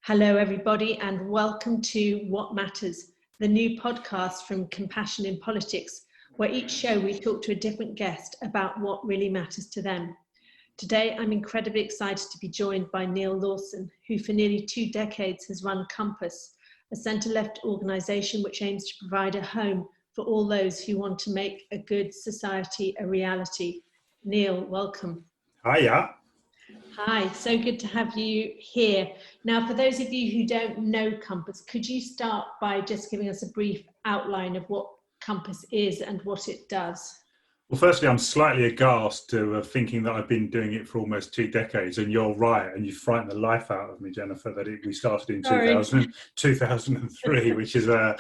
Hello, everybody, and welcome to What Matters, the new podcast from Compassion in Politics, where each show we talk to a different guest about what really matters to them. Today, I'm incredibly excited to be joined by Neal Lawson, who for nearly 2 decades has run Compass, a centre-left organisation which aims to provide a home for all those who want to make a good society a reality. Neal, welcome. Hiya. Hi, so good to have you here. Now, for those of you who don't know Compass, could you start by just giving us a brief outline of what Compass is and what it does? Well, firstly, I'm slightly aghast to thinking that I've been doing it for almost 2 decades, and you're right, and you frightened the life out of me, Jennifer, that we started in 2003, which is a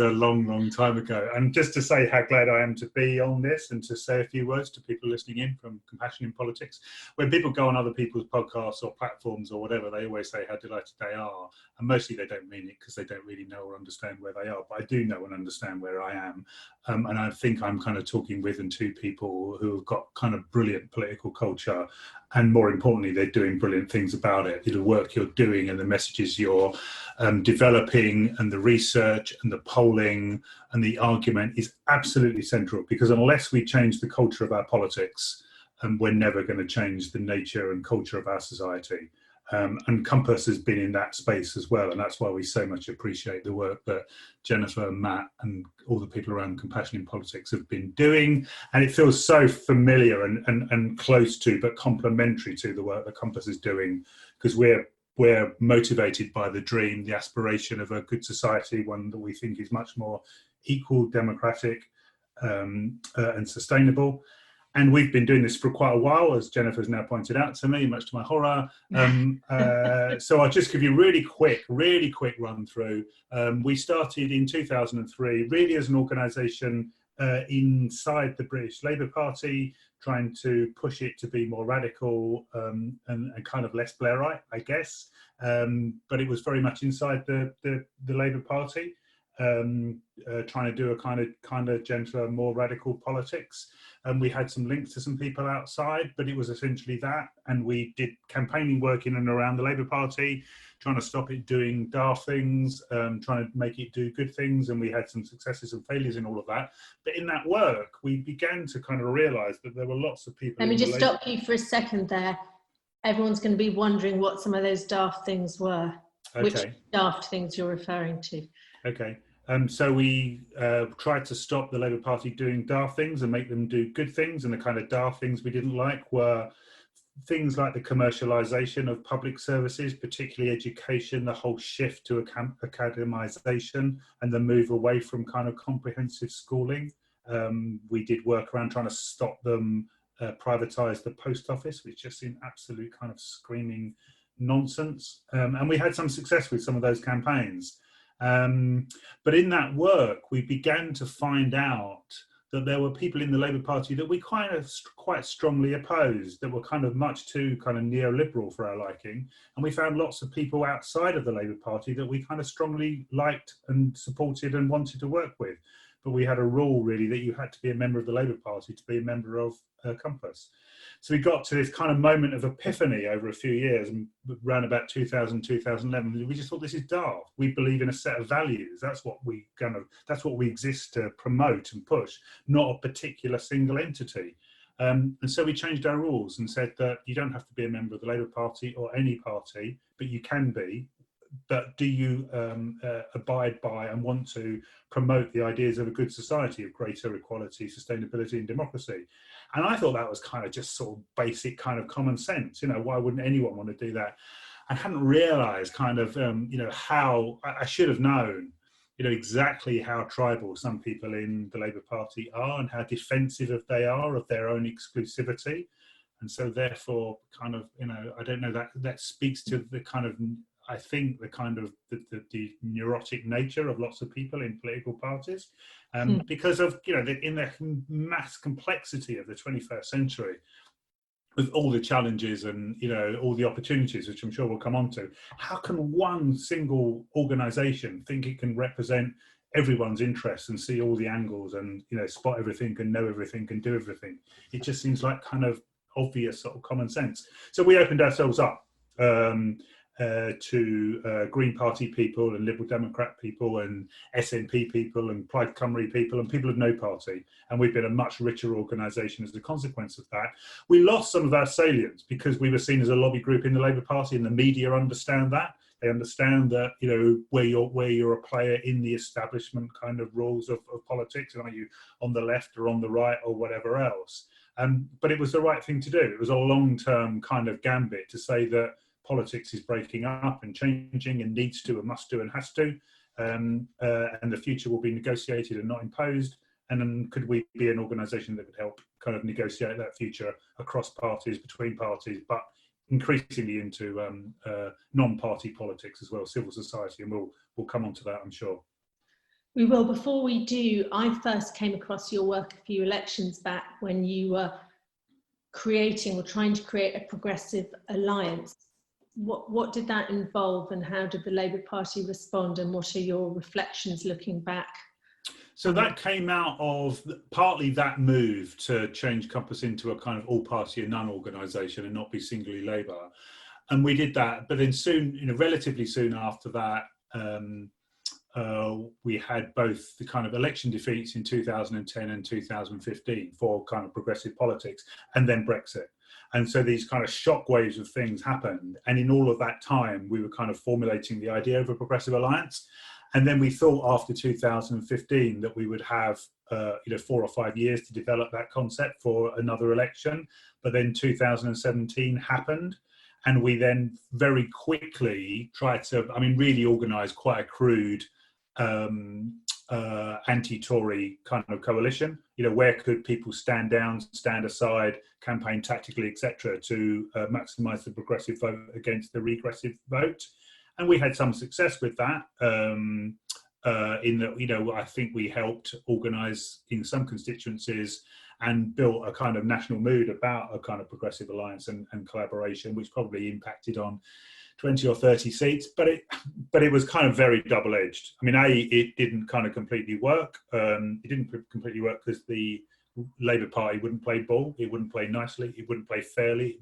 long, long time ago. And just to say how glad I am to be on this and to say a few words to people listening in from Compassion in Politics. When people go on other people's podcasts or platforms or whatever, they always say how delighted they are, and mostly they don't mean it because they don't really know or understand where they are, but I do know and understand where I am. And I think I'm kind of talking with and to people who have got kind of brilliant political culture, and more importantly, they're doing brilliant things about it. The work you're doing and the messages you're developing and the research and the polling and the argument is absolutely central, because unless we change the culture of our politics, we're never going to change the nature and culture of our society. And Compass has been in that space as well, and that's why we so much appreciate the work that Jennifer, Matt, and all the people around Compassion in Politics have been doing. And it feels so familiar and close to, but complementary to the work that Compass is doing, because we're motivated by the dream, the aspiration of a good society, one that we think is much more equal, democratic, and sustainable. And we've been doing this for quite a while, as Jennifer's now pointed out to me, much to my horror. So I'll just give you a really quick run through. We started in 2003, really as an organisation inside the British Labour Party, trying to push it to be more radical and kind of less Blairite, I guess. But it was very much inside the Labour Party, trying to do a kind of gentler, more radical politics. And we had some links to some people outside, but it was essentially that. And we did campaigning work in and around the Labour Party, trying to stop it doing daft things, trying to make it do good things. And we had some successes and failures in all of that. But in that work, we began to kind of realise that there were lots of people. Let me just stop you for a second there. Everyone's going to be wondering what some of those daft things were. Okay. Which daft things you're referring to. Okay. So we tried to stop the Labour Party doing daft things and make them do good things. And the kind of daft things we didn't like were things like the commercialisation of public services, particularly education, the whole shift to academisation and the move away from kind of comprehensive schooling. We did work around trying to stop them privatise the post office, which just seemed absolute kind of screaming nonsense. And we had some success with some of those campaigns. But in that work, we began to find out that there were people in the Labour Party that we quite strongly opposed, that were kind of much too kind of neoliberal for our liking. And we found lots of people outside of the Labour Party that we kind of strongly liked and supported and wanted to work with. But we had a rule really that you had to be a member of the Labour Party to be a member of Compass. So we got to this kind of moment of epiphany over a few years, and around about 2000, 2011, we just thought, this is daft. We believe in a set of values. That's what we exist to promote and push, not a particular single entity. And so we changed our rules and said that you don't have to be a member of the Labour Party or any party, but you can be. But do you abide by and want to promote the ideas of a good society of greater equality, sustainability and democracy? And I thought that was kind of just sort of basic kind of common sense. You know, why wouldn't anyone want to do that? I hadn't realised kind of, how I should have known, exactly how tribal some people in the Labour Party are and how defensive they are of their own exclusivity. And so therefore kind of, I don't know, that speaks to the kind of, I think the kind of the neurotic nature of lots of people in political parties, because of in the mass complexity of the 21st century, with all the challenges and, you know, all the opportunities, which I'm sure we'll come on to, how can one single organisation think it can represent everyone's interests and see all the angles and, you know, spot everything and know everything and do everything? It just seems like kind of obvious sort of common sense. So we opened ourselves up to Green Party people and Liberal Democrat people and SNP people and Plaid Cymru people and people of no party. And we've been a much richer organisation as a consequence of that. We lost some of our salience because we were seen as a lobby group in the Labour Party, and the media understand that. They understand that, you know, where you're a player in the establishment kind of rules of politics, and are you on the left or on the right or whatever else. But it was the right thing to do. It was a long-term kind of gambit to say that politics is breaking up and changing and needs to and must do and has to, and the future will be negotiated and not imposed. And then could we be an organisation that could help kind of negotiate that future across parties, between parties, but increasingly into non-party politics as well, civil society, and we'll come on to that, I'm sure. We will. Before we do, I first came across your work a few elections back when you were creating or trying to create a progressive alliance. What did that involve, and how did the Labour Party respond, and what are your reflections looking back? So that came out of partly that move to change Compass into a kind of all-party and none organisation and not be singly Labour. And we did that, but then soon, you know, relatively soon after that, we had both the kind of election defeats in 2010 and 2015 for kind of progressive politics, and then Brexit. And so these kind of shock waves of things happened. And in all of that time, we were kind of formulating the idea of a progressive alliance. And then we thought after 2015 that we would have 4 or 5 years to develop that concept for another election. But then 2017 happened. And we then very quickly tried to, really organise quite a crude anti-Tory kind of coalition. You know, where could people stand down, stand aside, campaign tactically, etc., to maximise the progressive vote against the regressive vote. And we had some success with that. In that, you know, I think we helped organise in some constituencies and built a kind of national mood about a kind of progressive alliance and collaboration, which probably impacted on 20 or 30 seats, but it was kind of very double-edged. It didn't kind of completely work. It didn't completely work because the Labour Party wouldn't play ball. It wouldn't play nicely. It wouldn't play fairly.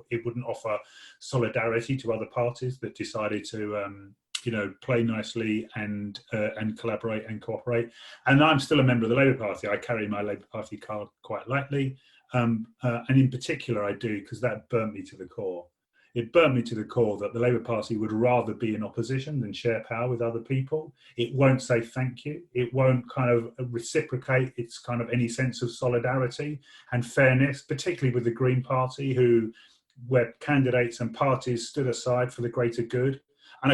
It wouldn't offer solidarity to other parties that decided to play nicely and collaborate and cooperate. And I'm still a member of the Labour Party. I carry my Labour Party card quite lightly, and in particular I do because that burnt me to the core. It burnt me to the core that the Labour Party would rather be in opposition than share power with other people. It won't say thank you. It won't kind of reciprocate its kind of any sense of solidarity and fairness, particularly with the Green Party, where candidates and parties stood aside for the greater good. And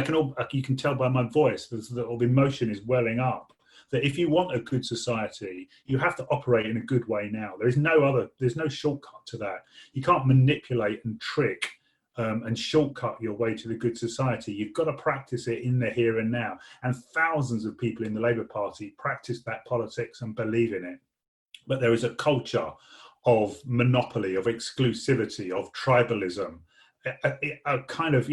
you can tell by my voice that all the emotion is welling up. That if you want a good society, you have to operate in a good way now. There's no shortcut to that. You can't manipulate and trick and shortcut your way to the good society. You've got to practice it in the here and now. And thousands of people in the Labour Party practice that politics and believe in it. But there is a culture of monopoly, of exclusivity, of tribalism, a kind of,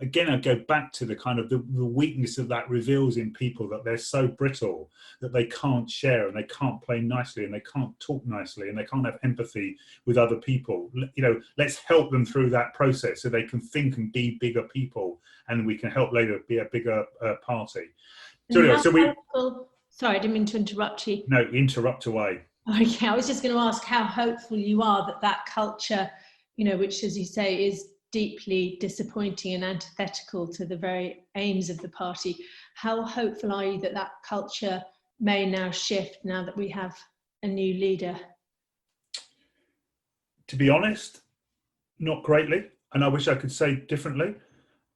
again, I go back to the kind of the weakness of that reveals in people that they're so brittle that they can't share and they can't play nicely and they can't talk nicely and they can't have empathy with other people. Let's help them through that process so they can think and be bigger people, and we can help Labour be a bigger party. So anyway, sorry, I didn't mean to interrupt you. No, interrupt away. Okay, I was just going to ask how hopeful you are that culture, which, as you say, is deeply disappointing and antithetical to the very aims of the party. How hopeful are you that culture may now shift now that we have a new leader? To be honest, not greatly, and I wish I could say differently.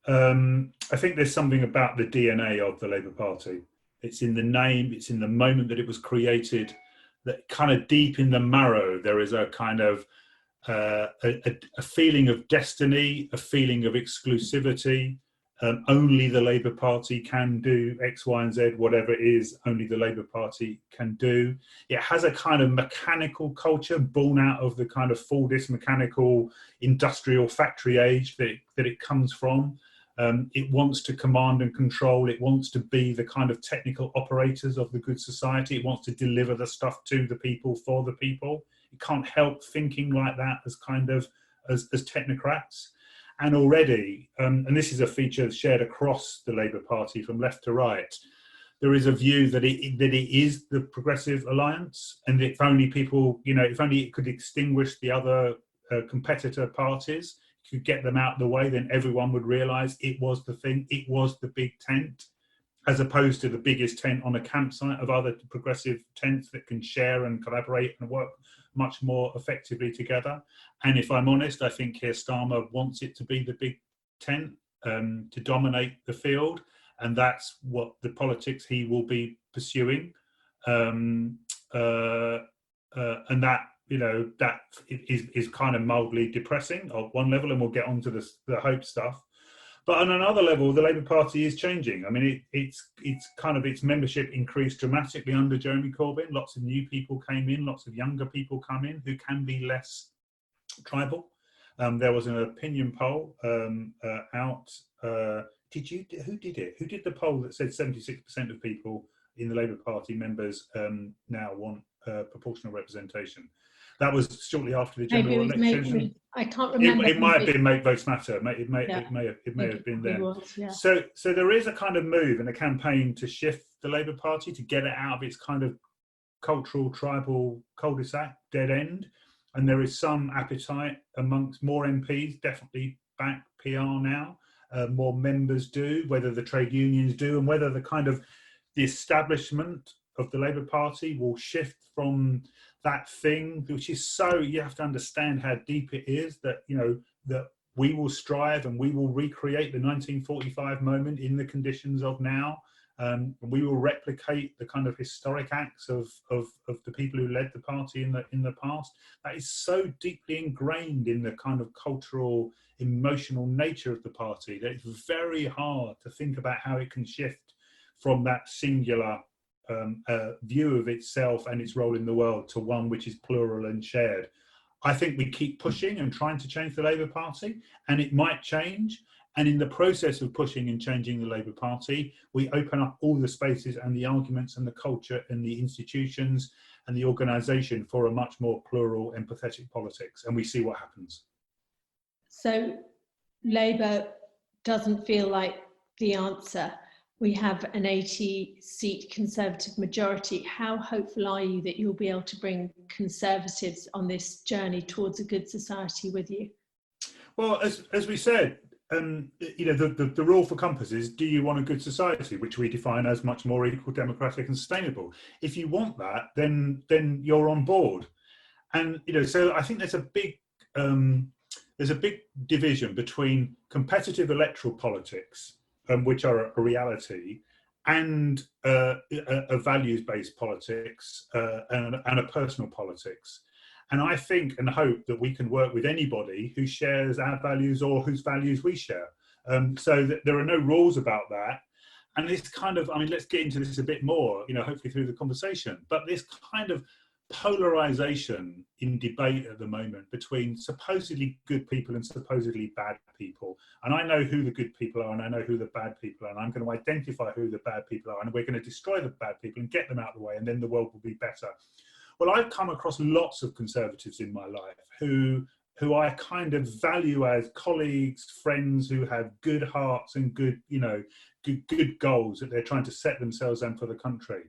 I think there's something about the DNA of the Labour Party. It's in the name, it's in the moment that it was created, that kind of deep in the marrow there is a kind of a feeling of destiny, a feeling of exclusivity, only the Labour Party can do X, Y, and Z, whatever it is, only the Labour Party can do. It has a kind of mechanical culture born out of the kind of Fordist mechanical industrial factory age that it comes from. It wants to command and control. It wants to be the kind of technical operators of the good society. It wants to deliver the stuff to the people for the people. It can't help thinking like that as kind of as technocrats. And already, and this is a feature shared across the Labour Party from left to right, there is a view that it is the Progressive Alliance, and if only people, if only it could extinguish the other competitor parties, could get them out of the way, then everyone would realise it was the thing, it was the big tent, as opposed to the biggest tent on a campsite of other progressive tents that can share and collaborate and work much more effectively together. And if I'm honest, I think Keir Starmer wants it to be the big tent, to dominate the field, and that's what the politics he will be pursuing. And that, that is kind of mildly depressing on one level, and we'll get onto the hope stuff. But on another level, the Labour Party is changing. I mean, its membership increased dramatically under Jeremy Corbyn. Lots of new people came in, lots of younger people come in who can be less tribal. There was an opinion poll out. Who did it? Who did the poll that said 76% of people in the Labour Party members now want proportional representation? That was shortly after the general election. I can't remember. It might have been Make Votes Matter. It may have been then. Yeah. So there is a kind of move and a campaign to shift the Labour Party, to get it out of its kind of cultural tribal cul-de-sac dead end. And there is some appetite amongst more MPs, definitely back PR now. More members do, whether the trade unions do, and whether the establishment of the Labour Party will shift from that thing, which is so, you have to understand how deep it is, that that we will strive and we will recreate the 1945 moment in the conditions of now. We will replicate the kind of historic acts of the people who led the party in the past. That is so deeply ingrained in the kind of cultural, emotional nature of the party that it's very hard to think about how it can shift from that singular view of itself and its role in the world to one which is plural and shared. I think we keep pushing and trying to change the Labour Party, and it might change. And in the process of pushing and changing the Labour Party, we open up all the spaces and the arguments and the culture and the institutions and the organisation for a much more plural, empathetic politics. And we see what happens. So Labour doesn't feel like the answer. We have an 80-seat Conservative majority. How hopeful are you that you'll be able to bring Conservatives on this journey towards a good society with you? Well, as we said, the rule for Compass is, do you want a good society, which we define as much more equal, democratic and sustainable? If you want that, then you're on board. And so I think there's a big division between competitive electoral politics, which are a reality, and a values-based politics and a personal politics. And I think and hope that we can work with anybody who shares our values or whose values we share. So that there are no rules about that. And this kind of, let's get into this a bit more, hopefully through the conversation, but this kind of polarization in debate at the moment between supposedly good people and supposedly bad people. And I know who the good people are and I know who the bad people are, and I'm going to identify who the bad people are, and we're going to destroy the bad people and get them out of the way, and then the world will be better. Well, I've come across lots of Conservatives in my life who I kind of value as colleagues, friends, who have good hearts and good goals that they're trying to set themselves and for the country.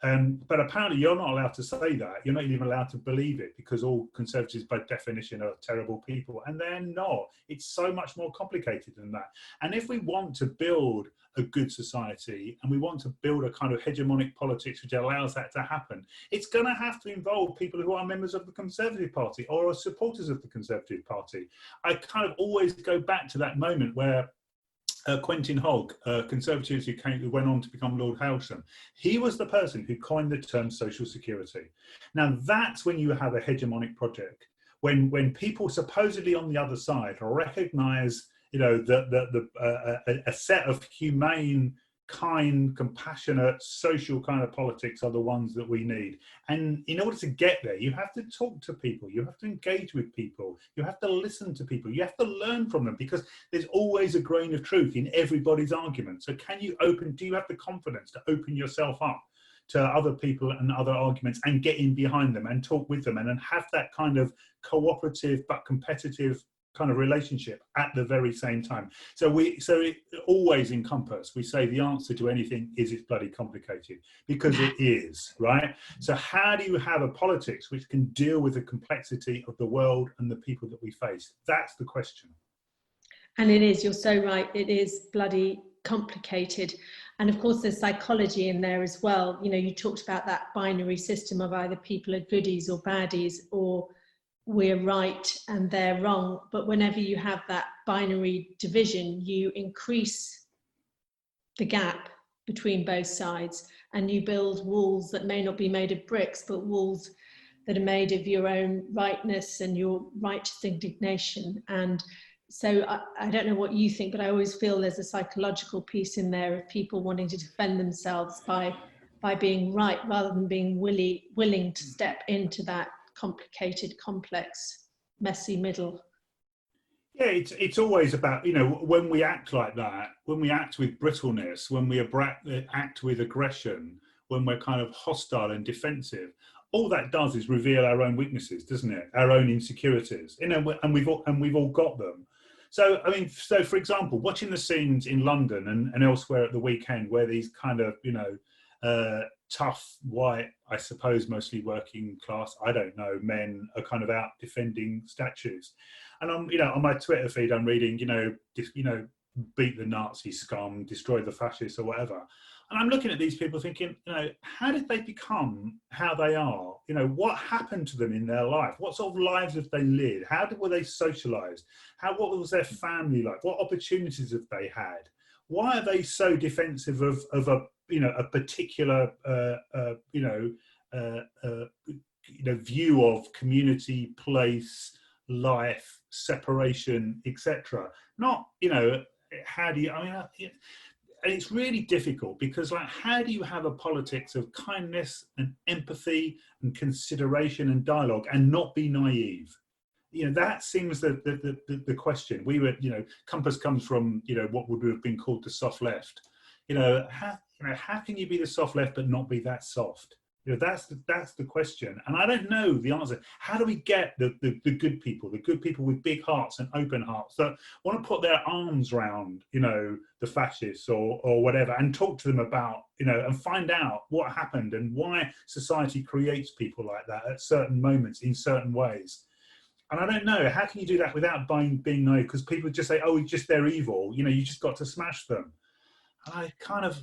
But apparently you're not allowed to say that. You're not even allowed to believe it, because all Conservatives by definition are terrible people, and they're not. It's so much more complicated than that. And if we want to build a good society and we want to build a kind of hegemonic politics which allows that to happen, it's going to have to involve people who are members of the Conservative Party or are supporters of the Conservative Party. I kind of always go back to that moment where Quentin Hogg, Conservatives who went on to become Lord Hailsham, he was the person who coined the term social security. Now that's when you have a hegemonic project, when people supposedly on the other side recognise a set of humane, kind, compassionate, social kind of politics are the ones that we need. And in order to get there, you have to talk to people, you have to engage with people, you have to listen to people, you have to learn from them, because there's always a grain of truth in everybody's argument. So do you have the confidence to open yourself up to other people and other arguments and get in behind them and talk with them and have that kind of cooperative but competitive kind of relationship at the very same time? So it always in Compass, we say the answer to anything is it's bloody complicated, because it is, right? So how do you have a politics which can deal with the complexity of the world and the people that we face? That's the question. And it is, you're so right, it is bloody complicated. And of course there's psychology in there as well. You know, you talked about that binary system of either people are goodies or baddies, or we're right and they're wrong. But whenever you have that binary division, you increase the gap between both sides, and you build walls that may not be made of bricks, but walls that are made of your own rightness and your righteous indignation. And so I don't know what you think, but I always feel there's a psychological piece in there of people wanting to defend themselves by being right, rather than being willing to step into that complicated, complex, messy middle. Yeah, it's always about, when we act like that, when we act with brittleness, when we act with aggression, when we're kind of hostile and defensive, all that does is reveal our own weaknesses, doesn't it? Our own insecurities, and we've all got them. So, so for example, watching the scenes in London and elsewhere at the weekend, where these kind of, tough, white, I suppose mostly working class, I don't know, men are kind of out defending statues. And on my Twitter feed, I'm reading, beat the Nazi scum, destroy the fascists or whatever. And I'm looking at these people thinking, how did they become how they are? What happened to them in their life? What sort of lives have they lived? Were they socialized? What was their family like? What opportunities have they had? Why are they so defensive of a particular view of community, place, life, separation, etc.? Not, how do you, and it's really difficult, because how do you have a politics of kindness and empathy and consideration and dialogue and not be naive? That seems the question. Compass comes from, what would have been called the soft left. How can you be the soft left but not be that soft? That's the question, and I don't know the answer. How do we get the good people with big hearts and open hearts that want to put their arms around, the fascists or whatever, and talk to them about, and find out what happened and why society creates people like that at certain moments in certain ways? And I don't know, how can you do that without being naive? Because people just say, oh, they're evil, you just got to smash them. And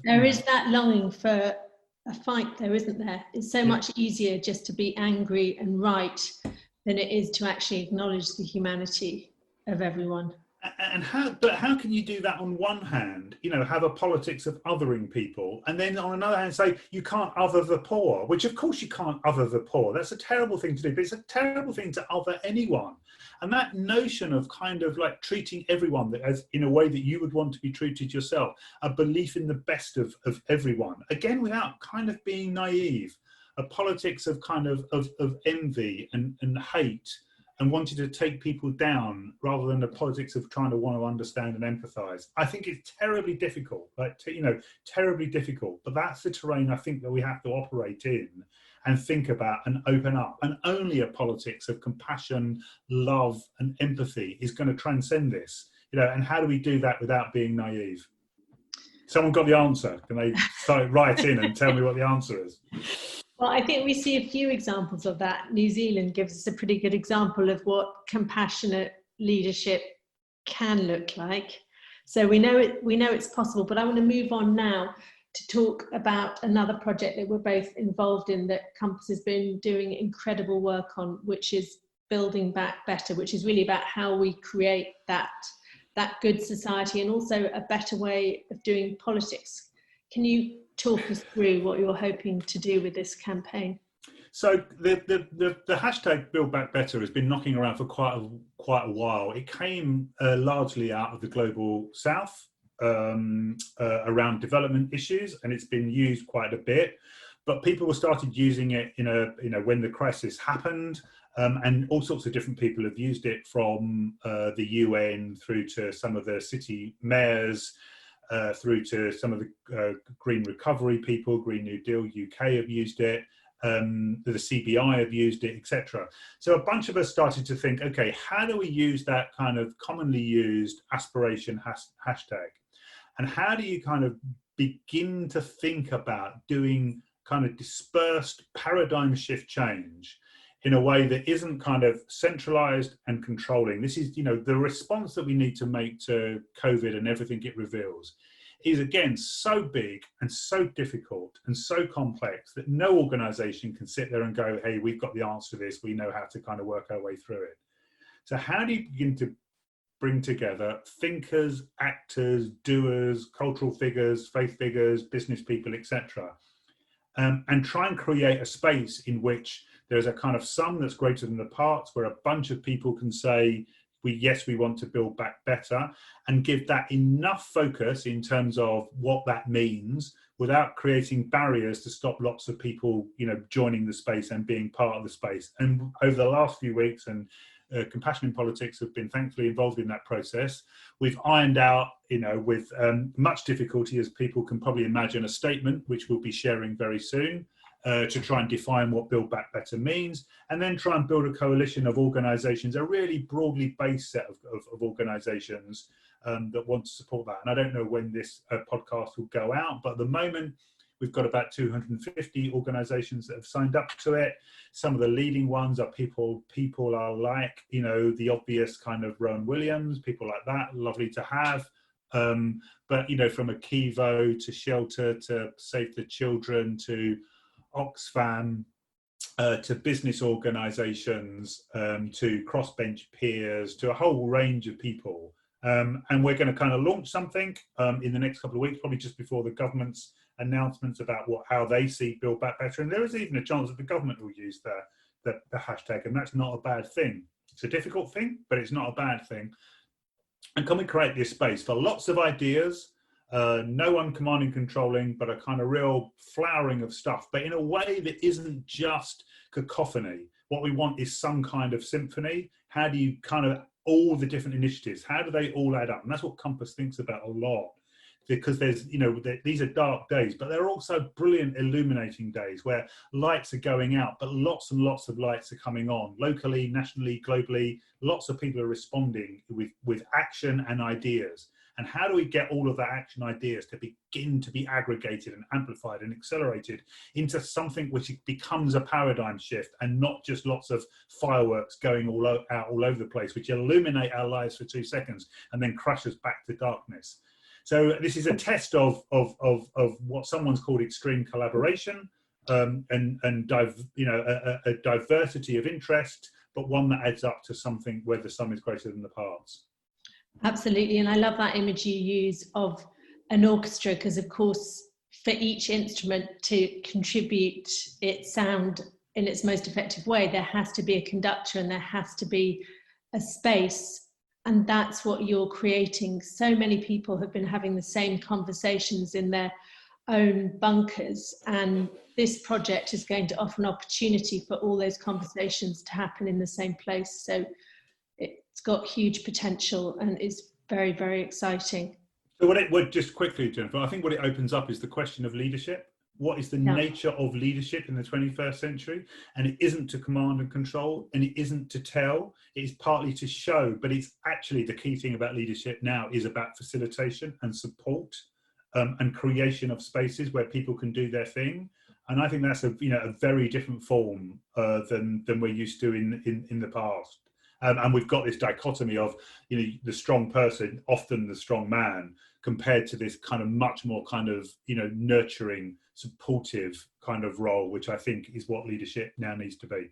there is that longing for a fight, though, isn't there? It's so much easier just to be angry and right than it is to actually acknowledge the humanity of everyone. And how can you do that on one hand, have a politics of othering people, and then on another hand say you can't other the poor, which of course you can't other the poor. That's a terrible thing to do, but it's a terrible thing to other anyone. And that notion of kind of treating everyone as in a way that you would want to be treated yourself, a belief in the best of everyone, again, without kind of being naive, a politics of kind of envy and hate, and wanted to take people down rather than the politics of trying to want to understand and empathize. I think it's terribly difficult, terribly difficult. But that's the terrain I think that we have to operate in and think about and open up. And only a politics of compassion, love, and empathy is going to transcend this. And how do we do that without being naive? Someone got the answer. Can they write in and tell me what the answer is? Well, I think we see a few examples of that. New Zealand gives us a pretty good example of what compassionate leadership can look like. So we know it's possible, but I want to move on now to talk about another project that we're both involved in that Compass has been doing incredible work on, which is Building Back Better, which is really about how we create that good society and also a better way of doing politics. Can you talk us through what you're hoping to do with this campaign? So the hashtag Build Back Better has been knocking around for quite a while. It came largely out of the global south around development issues, and it's been used quite a bit. But people started using it when the crisis happened, and all sorts of different people have used it, from the UN through to some of the city mayors, through to some of the green recovery people. Green New Deal UK have used it. The CBI have used it, etc. So a bunch of us started to think, okay, how do we use that kind of commonly used aspiration hashtag? And how do you kind of begin to think about doing kind of dispersed paradigm shift change in a way that isn't kind of centralized and controlling? This is, the response that we need to make to COVID and everything it reveals is, again, so big and so difficult and so complex that no organization can sit there and go, hey, we've got the answer to this, we know how to kind of work our way through it. So how do you begin to bring together thinkers, actors, doers, cultural figures, faith figures, business people, etc., and try and create a space in which there's a kind of sum that's greater than the parts, where a bunch of people can say, yes, we want to build back better, and give that enough focus in terms of what that means, without creating barriers to stop lots of people, joining the space and being part of the space. And over the last few weeks, and Compassion in Politics have been thankfully involved in that process, we've ironed out, with much difficulty, as people can probably imagine, a statement which we'll be sharing very soon, to try and define what Build Back Better means, and then try and build a coalition of organisations, a really broadly based set of organisations that want to support that. And I don't know when this podcast will go out, but at the moment we've got about 250 organisations that have signed up to it. Some of the leading ones are people are like, the obvious kind of Rowan Williams, people like that, lovely to have. But, from a Kivo to Shelter to Save the Children to Oxfam, to business organisations, to crossbench peers, to a whole range of people. And we're going to kind of launch something in the next couple of weeks, probably just before the government's announcements about how they see Build Back Better. And there is even a chance that the government will use the hashtag, and that's not a bad thing. It's a difficult thing, but it's not a bad thing. And can we create this space for lots of ideas, no one commanding, controlling, but a kind of real flowering of stuff, but in a way that isn't just cacophony. What we want is some kind of symphony. How do you kind of, all the different initiatives, how do they all add up? And that's what Compass thinks about a lot, because there's, these are dark days, but they're also brilliant illuminating days where lights are going out, but lots and lots of lights are coming on, locally, nationally, globally. Lots of people are responding with action and ideas. And how do we get all of that action ideas to begin to be aggregated and amplified and accelerated into something which becomes a paradigm shift, and not just lots of fireworks going out all over the place, which illuminate our lives for 2 seconds and then crush us back to darkness. So this is a test of what someone's called extreme collaboration, and a diversity of interest, but one that adds up to something where the sum is greater than the parts. Absolutely, and I love that image you use of an orchestra, because of course for each instrument to contribute its sound in its most effective way, there has to be a conductor and there has to be a space. And that's what you're creating. So many people have been having the same conversations in their own bunkers, and this project is going to offer an opportunity for all those conversations to happen in the same place. So it's got huge potential and is very, very exciting. So just quickly, Jennifer, I think what it opens up is the question of leadership. What is the nature of leadership in the 21st century? And it isn't to command and control, and it isn't to tell. It is partly to show, but it's actually the key thing about leadership now is about facilitation and support, and creation of spaces where people can do their thing. And I think that's a very different form than we're used to in the past. And we've got this dichotomy of the strong person, often the strong man, compared to this kind of much more kind of nurturing, supportive kind of role, which I think is what leadership now needs to be.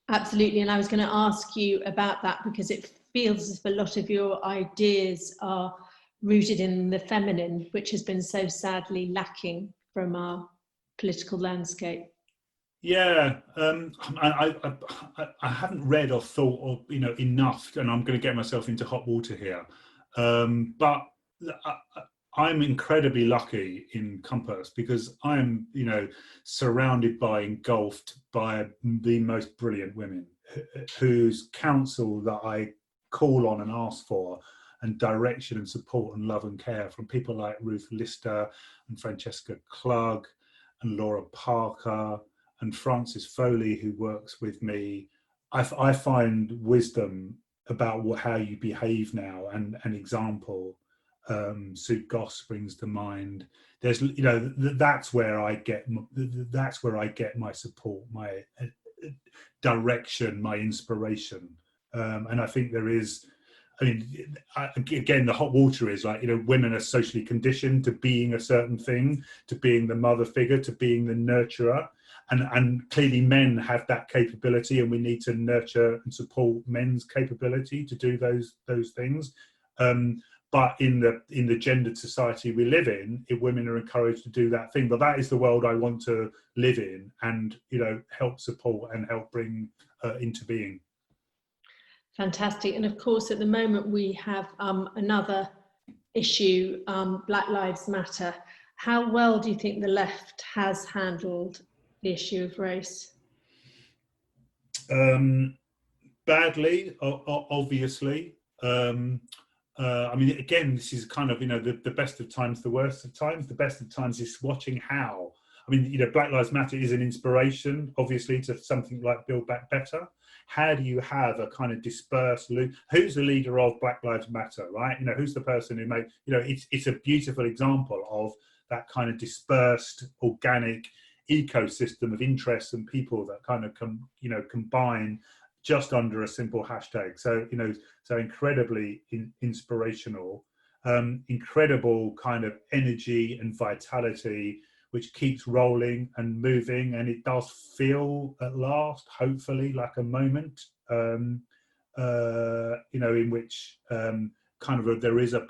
Absolutely, and I was going to ask you about that, because it feels as if a lot of your ideas are rooted in the feminine, which has been so sadly lacking from our political landscape. Yeah, I haven't read or thought or enough, and I'm going to get myself into hot water here. But I'm incredibly lucky in Compass because I'm surrounded by, engulfed by the most brilliant women whose counsel that I call on and ask for, and direction and support and love and care from people like Ruth Lister and Francesca Klug and Laura Parker and Francis Foley, who works with me. I find wisdom about how you behave now, and an example. Sue Goss springs to mind. There's, that's where I get my support, my direction, my inspiration, and I think there is. I mean, again, the hot water is like, women are socially conditioned to being a certain thing, to being the mother figure, to being the nurturer. And clearly men have that capability, and we need to nurture and support men's capability to do those things. But in the gendered society we live in, if women are encouraged to do that thing, but that is the world I want to live in, and help support and help bring into being. Fantastic. And of course, at the moment, we have another issue, Black Lives Matter. How well do you think the left has handled the issue of race? Badly, obviously. I mean, again, this is kind of, the best of times, the worst of times. The best of times is watching how. I mean, Black Lives Matter is an inspiration, obviously, to something like Build Back Better. How do you have a kind of dispersed, who's the leader of Black Lives Matter, right? Who's the person who made, it's a beautiful example of that kind of dispersed, organic ecosystem of interests and people that kind of combine just under a simple hashtag. So, so incredibly inspirational, incredible kind of energy and vitality, which keeps rolling and moving, and it does feel at last, hopefully, like a moment, in which kind of there is a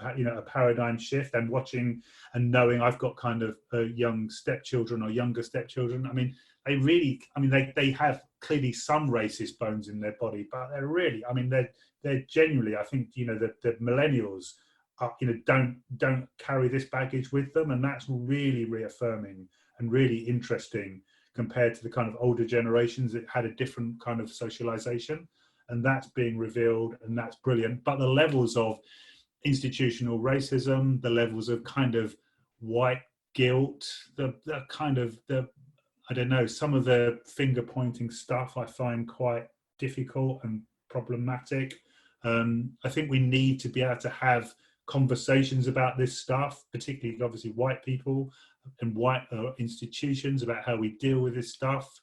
paradigm shift. And watching and knowing I've got kind of young stepchildren or younger stepchildren. I mean, they have clearly some racist bones in their body, but they're really, they're genuinely, I think, the millennials don't carry this baggage with them, and that's really reaffirming and really interesting compared to the kind of older generations that had a different kind of socialization, and that's being revealed, and that's brilliant. But the levels of institutional racism, the levels of kind of white guilt, the kind of I don't know, some of the finger pointing stuff I find quite difficult and problematic. I think we need to be able to have conversations about this stuff, particularly obviously white people and white institutions, about how we deal with this stuff.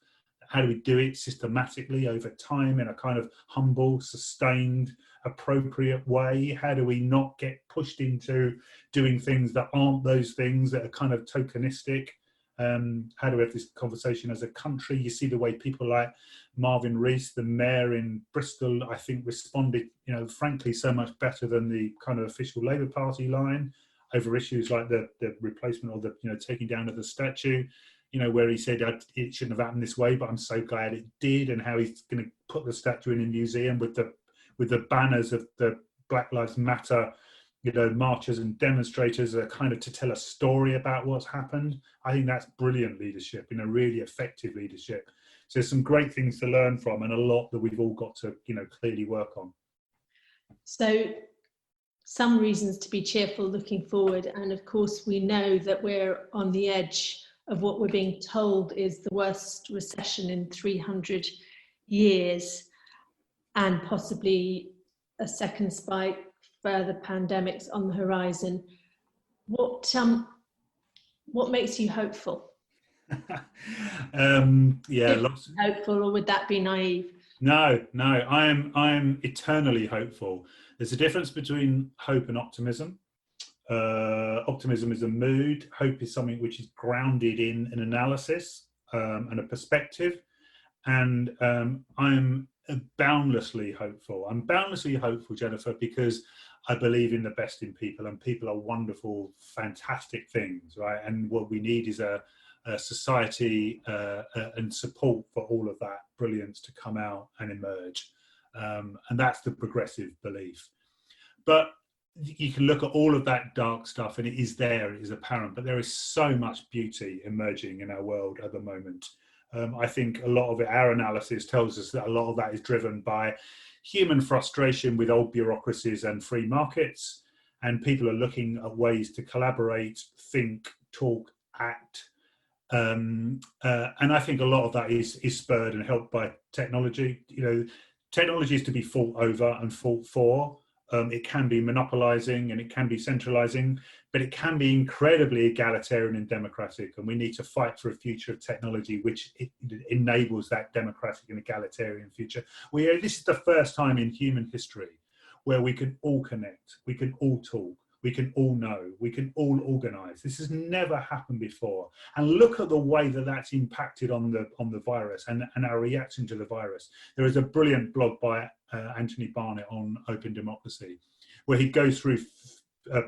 How do we do it systematically over time in a kind of humble, sustained, appropriate way? How do we not get pushed into doing things that aren't those things, that are kind of tokenistic? How do we have this conversation as a country? You see the way people like Marvin Rees, the mayor in Bristol, I think responded, frankly, so much better than the kind of official Labour Party line over issues like the replacement or the taking down of the statue, where he said it shouldn't have happened this way, but I'm so glad it did, and how he's going to put the statue in a museum with the banners of the Black Lives Matter marchers and demonstrators are kind of to tell a story about what's happened. I think that's brilliant leadership, really effective leadership. So there's some great things to learn from, and a lot that we've all got to, clearly work on. So some reasons to be cheerful looking forward. And of course, we know that we're on the edge of what we're being told is the worst recession in 300 years, and possibly a second spike, further pandemics on the horizon. What makes you hopeful? Lots. Hopeful, or would that be naive? No, I'm eternally hopeful. There's a difference between hope and optimism. Optimism is a mood. Hope is something which is grounded in an analysis and a perspective. And I'm boundlessly hopeful. I'm boundlessly hopeful, Jennifer, because I believe in the best in people, and people are wonderful, fantastic things, right? And what we need is a society and support for all of that brilliance to come out and emerge. And that's the progressive belief. But you can look at all of that dark stuff and it is there, it is apparent, but there is so much beauty emerging in our world at the moment. I think a lot of it, our analysis tells us that a lot of that is driven by human frustration with old bureaucracies and free markets, and people are looking at ways to collaborate, think, talk, act. And I think a lot of that is spurred and helped by technology. Technology is to be fought over and fought for. It can be monopolizing and it can be centralizing, but it can be incredibly egalitarian and democratic. And we need to fight for a future of technology which enables that democratic and egalitarian future. This is the first time in human history where we can all connect, we can all talk, we can all know, we can all organize. This has never happened before. And look at the way that that's impacted on the virus and our reaction to the virus. There is a brilliant blog by Anthony Barnett on open democracy, where he goes through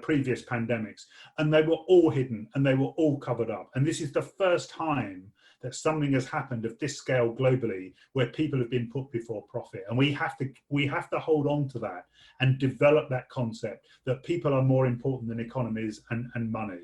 previous pandemics, and they were all hidden and they were all covered up. And this is the first time that something has happened of this scale globally, where people have been put before profit. And we have to hold on to that and develop that concept that people are more important than economies and money.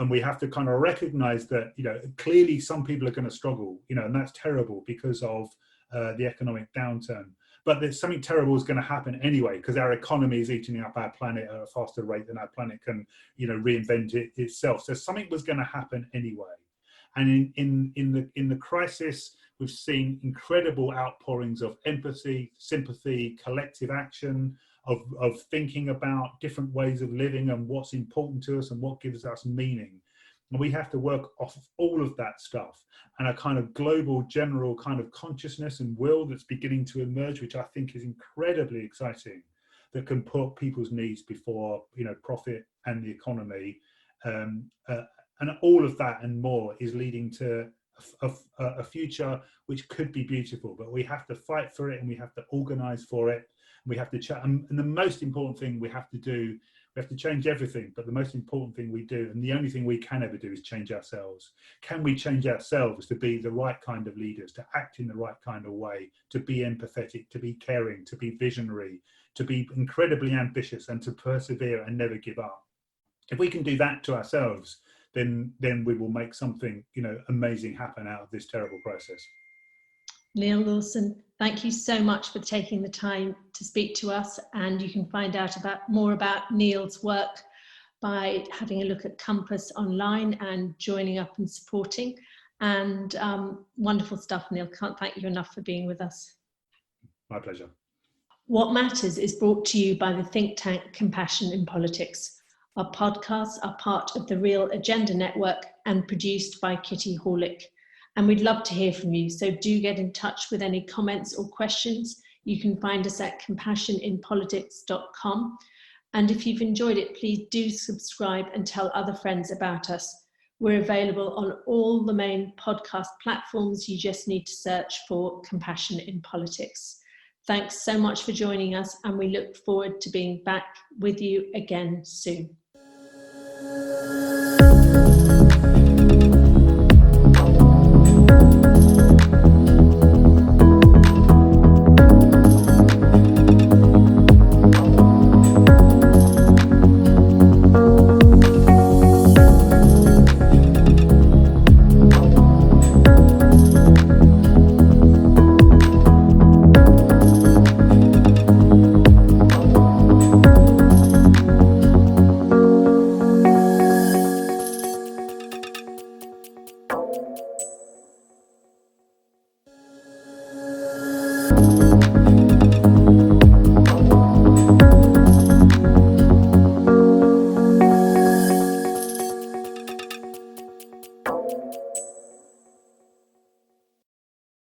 And we have to kind of recognize that, clearly some people are going to struggle, and that's terrible because of the economic downturn. But there's something terrible is going to happen anyway, because our economy is eating up our planet at a faster rate than our planet can, reinvent itself. So something was going to happen anyway. And in the crisis, we've seen incredible outpourings of empathy, sympathy, collective action, of thinking about different ways of living and what's important to us and what gives us meaning. And we have to work off all of that stuff and a kind of global, general kind of consciousness and will that's beginning to emerge, which I think is incredibly exciting, that can put people's needs before, profit and the economy. And all of that and more is leading to a future which could be beautiful, but we have to fight for it and we have to organize for it. And we have to and the most important thing we have to do, we have to change everything, but the most important thing we do, and the only thing we can ever do, is change ourselves. Can we change ourselves to be the right kind of leaders, to act in the right kind of way, to be empathetic, to be caring, to be visionary, to be incredibly ambitious and to persevere and never give up? If we can do that to ourselves, then we will make something, amazing happen out of this terrible process. Neal Lawson, thank you so much for taking the time to speak to us, and you can find out more about Neal's work by having a look at Compass online and joining up and supporting. And wonderful stuff, Neal. Can't thank you enough for being with us. My pleasure. What Matters is brought to you by the think tank Compassion in Politics. Our podcasts are part of the Real Agenda Network and produced by Kitty Horlick. And we'd love to hear from you, so do get in touch with any comments or questions. You can find us at compassioninpolitics.com. And if you've enjoyed it, please do subscribe and tell other friends about us. We're available on all the main podcast platforms. You just need to search for Compassion in Politics. Thanks so much for joining us, and we look forward to being back with you again soon.